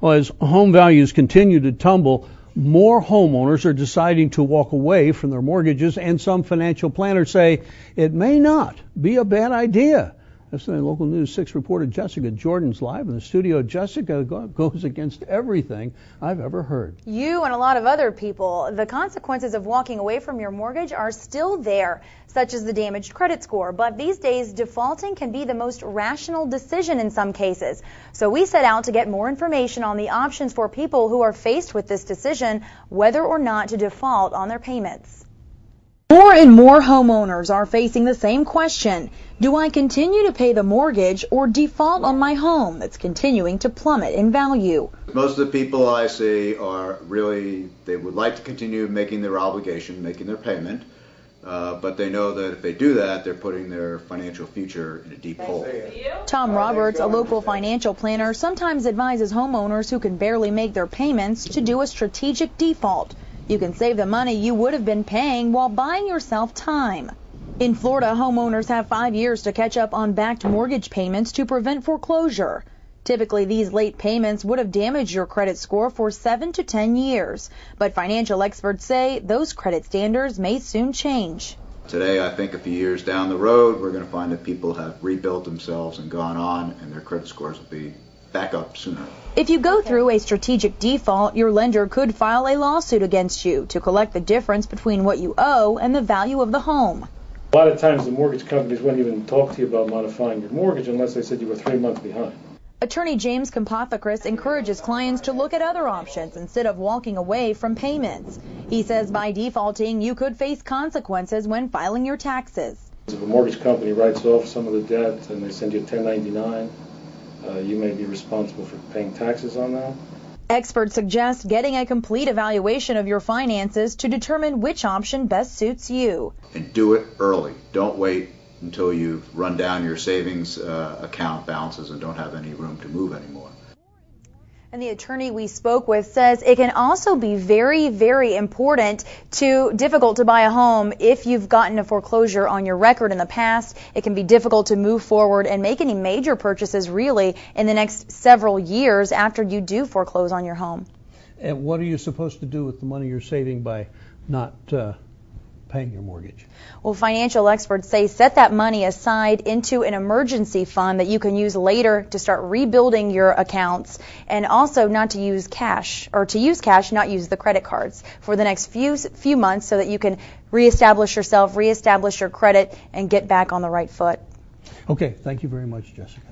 Well, as home values continue to tumble, more homeowners are deciding to walk away from their mortgages, and some financial planners say it may not be a bad idea. SNN Local News 6 reporter Jessica Jordan's live in the studio. Jessica, goes against everything I've ever heard. You and a lot of other people, the consequences of walking away from your mortgage are still there, such as the damaged credit score. But these days, defaulting can be the most rational decision in some cases. So we set out to get more information on the options for people who are faced with this decision, whether or not to default on their payments. More and more homeowners are facing the same question. Do I continue to pay the mortgage or default on my home that's continuing to plummet in value? Most of the people I see are really, they would like to continue making their obligation, making their payment, but they know that if they do that, they're putting their financial future in a deep hole. Tom Roberts, a local financial planner, sometimes advises homeowners who can barely make their payments to do a strategic default. You can save the money you would have been paying while buying yourself time. In Florida, homeowners have 5 years to catch up on backed mortgage payments to prevent foreclosure. Typically, these late payments would have damaged your credit score for 7 to 10 years. But financial experts say those credit standards may soon change. Today, I think a few years down the road, we're going to find that people have rebuilt themselves and gone on, and their credit scores will be back up sooner. If you go through a strategic default, your lender could file a lawsuit against you to collect the difference between what you owe and the value of the home. A lot of times the mortgage companies wouldn't even talk to you about modifying your mortgage unless they said you were 3 months behind. Attorney James Kompothakris encourages clients to look at other options instead of walking away from payments. He says by defaulting, you could face consequences when filing your taxes. If a mortgage company writes off some of the debt and they send you a 1099, you may be responsible for paying taxes on that. Experts suggest getting a complete evaluation of your finances to determine which option best suits you. And do it early. Don't wait until you've run down your savings account balances and don't have any room to move anymore. And the attorney we spoke with says it can also be very, very difficult to buy a home if you've gotten a foreclosure on your record in the past. It can be difficult to move forward and make any major purchases really in the next several years after you do foreclose on your home. And what are you supposed to do with the money you're saving by not paying your mortgage? Well, financial experts say set that money aside into an emergency fund that you can use later to start rebuilding your accounts, and also not to use cash, or to use cash, not use the credit cards for the next few months so that you can reestablish yourself, reestablish your credit, and get back on the right foot. Okay, thank you very much, Jessica.